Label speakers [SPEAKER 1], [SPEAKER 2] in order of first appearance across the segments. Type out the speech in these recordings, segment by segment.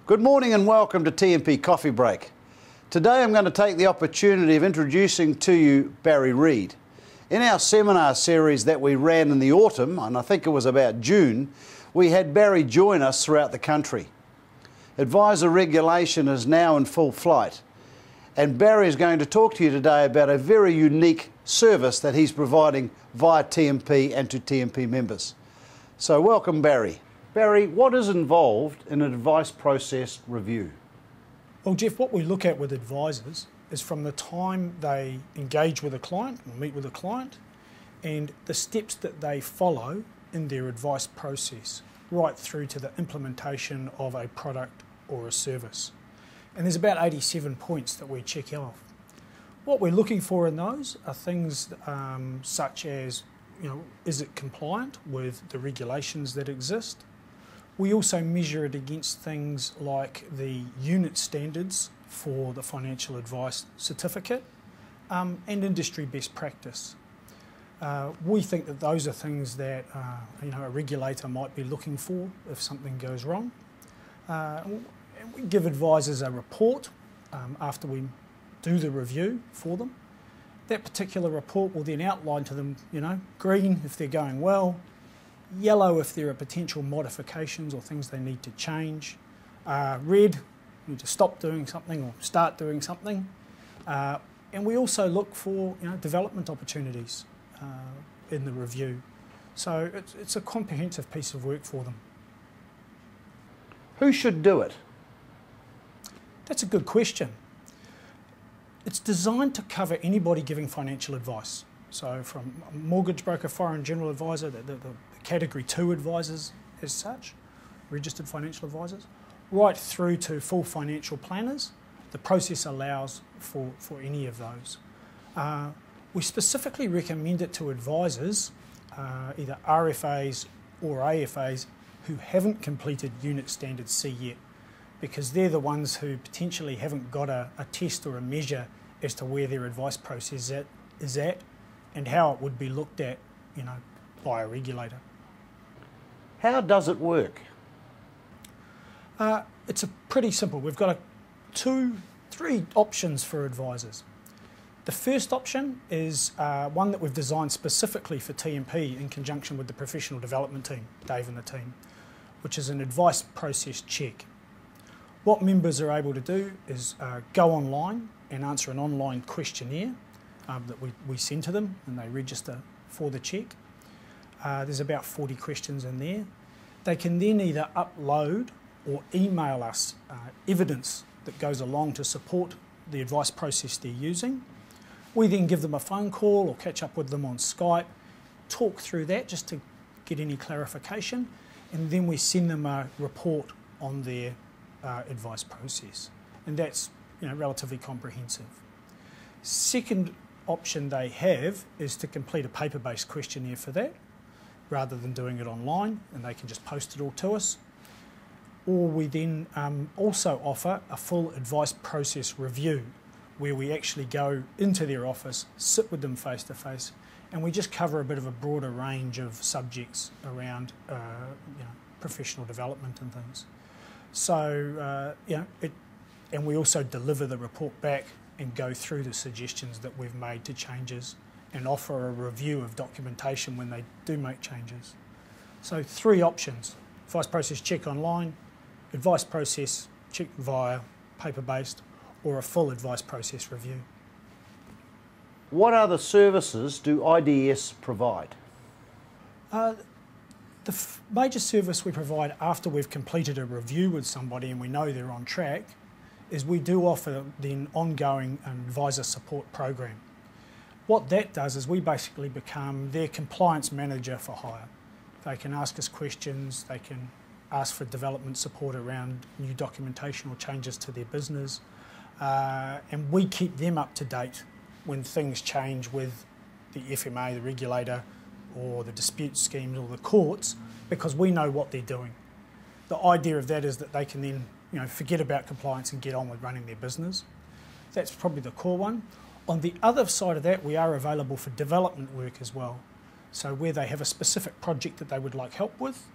[SPEAKER 1] Good morning and welcome to TMP Coffee Break. Today I'm going to take the opportunity of introducing to you Barry Reid. In our seminar series that we ran in the autumn, and I think it was about June, we had Barry join us throughout the country. Advisor regulation is now in full flight, and Barry is going to talk to you today about a very unique service that he's providing via TMP and to TMP members. So welcome, Barry. Barry, what is involved in an advice process review?
[SPEAKER 2] Well, Jeff, what we look at with advisors is from the time they engage with a client or meet with a client and the steps that they follow in their advice process, right through to the implementation of a product or a service. And there's about 87 points that we check off. What we're looking for in those are things such as, is it compliant with the regulations that exist? We also measure it against things like the unit standards for the financial advice certificate and industry best practice. We think that those are things that a regulator might be looking for if something goes wrong. And we give advisors a report after we do the review for them. That particular report will then outline to them, green if they're going well, yellow if there are potential modifications or things they need to change, red, you need to stop doing something or start doing something. And we also look for development opportunities in the review. So it's a comprehensive piece of work for them.
[SPEAKER 1] Who should do it?
[SPEAKER 2] That's a good question. It's designed to cover anybody giving financial advice. So from a mortgage broker, foreign general advisor, the category 2 advisors as such, registered financial advisors, right through to full financial planners. The process allows for any of those. We specifically recommend it to advisors, either RFAs or AFAs, who haven't completed Unit Standard C yet, because they're the ones who potentially haven't got a test or a measure as to where their advice process is at and how it would be looked at, by a regulator.
[SPEAKER 1] How does it work?
[SPEAKER 2] It's pretty simple. We've got three options for advisors. The first option is one that we've designed specifically for TMP in conjunction with the professional development team, Dave and the team, which is an advice process check. What members are able to do is go online and answer an online questionnaire that we send to them, and they register for the check. There's about 40 questions in there. They can then either upload or email us evidence that goes along to support the advice process they're using. We then give them a phone call or catch up with them on Skype, talk through that just to get any clarification, and then we send them a report on their advice process. And that's relatively comprehensive. Second option they have is to complete a paper-based questionnaire for that, rather than doing it online, and they can just post it all to us. Or we then also offer a full advice process review, where we actually go into their office, sit with them face to face, and we just cover a bit of a broader range of subjects around professional development and things. So and we also deliver the report back and go through the suggestions that we've made to changes and offer a review of documentation when they do make changes. So 3 options: advice process check online, advice process check via paper-based, or a full advice process review.
[SPEAKER 1] What other services do IDS provide?
[SPEAKER 2] The major service we provide after we've completed a review with somebody and we know they're on track is we do offer the ongoing advisor support program. What that does is we basically become their compliance manager for hire. They can ask us questions, they can ask for development support around new documentation or changes to their business, and we keep them up to date when things change with the FMA, the regulator, or the dispute schemes or the courts, because we know what they're doing. The idea of that is that they can then forget about compliance and get on with running their business. That's probably the core one. On the other side of that, we are available for development work as well. So where they have a specific project that they would like help with,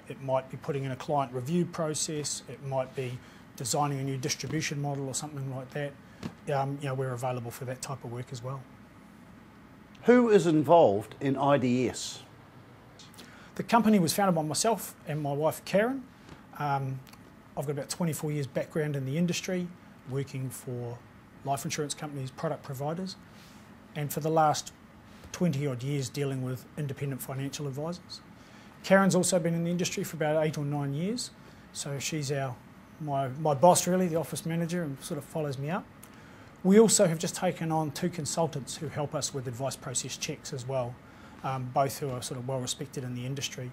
[SPEAKER 2] it might be putting in a client review process, it might be designing a new distribution model or something like that. We're available for that type of work as well.
[SPEAKER 1] Who is involved in IDS?
[SPEAKER 2] The company was founded by myself and my wife Karen. I've got about 24 years background in the industry, working for life insurance companies, product providers, and for the last 20 odd years dealing with independent financial advisors. Karen's also been in the industry for about 8 or 9 years, so she's my boss really, the office manager, and sort of follows me up. We also have just taken on 2 consultants who help us with advice process checks as well, both who are sort of well respected in the industry,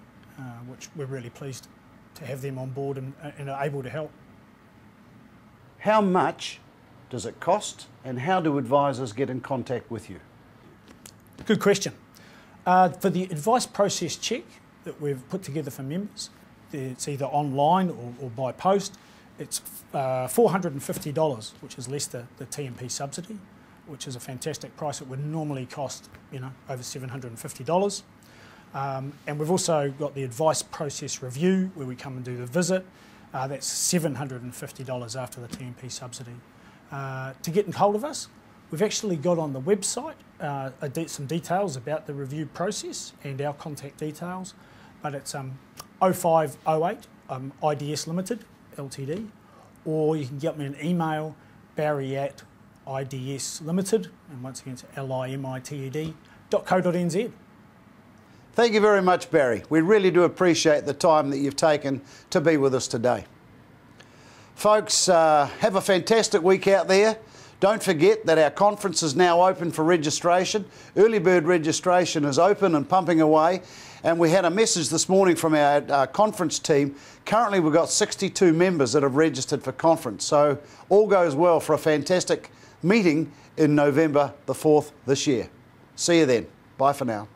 [SPEAKER 2] which we're really pleased to have them on board and are able to help.
[SPEAKER 1] How much does it cost, and how do advisors get in contact with you?
[SPEAKER 2] Good question. For the advice process check that we've put together for members, it's either online or by post. It's $450, which is less the TMP subsidy, which is a fantastic price. It would normally cost over $750. And we've also got the advice process review where we come and do the visit. That's $750 after the TMP subsidy. To get in hold of us, we've actually got on the website some details about the review process and our contact details, but it's 0508 IDS Limited Ltd, or you can get me an email, barry@IDS Limited, and once again it's limitted.co.nz.
[SPEAKER 1] Thank you very much, Barry. We really do appreciate the time that you've taken to be with us today. Folks, have a fantastic week out there. Don't forget that our conference is now open for registration. Early bird registration is open and pumping away. And we had a message this morning from our conference team. Currently we've got 62 members that have registered for conference. So all goes well for a fantastic meeting in November the 4th this year. See you then. Bye for now.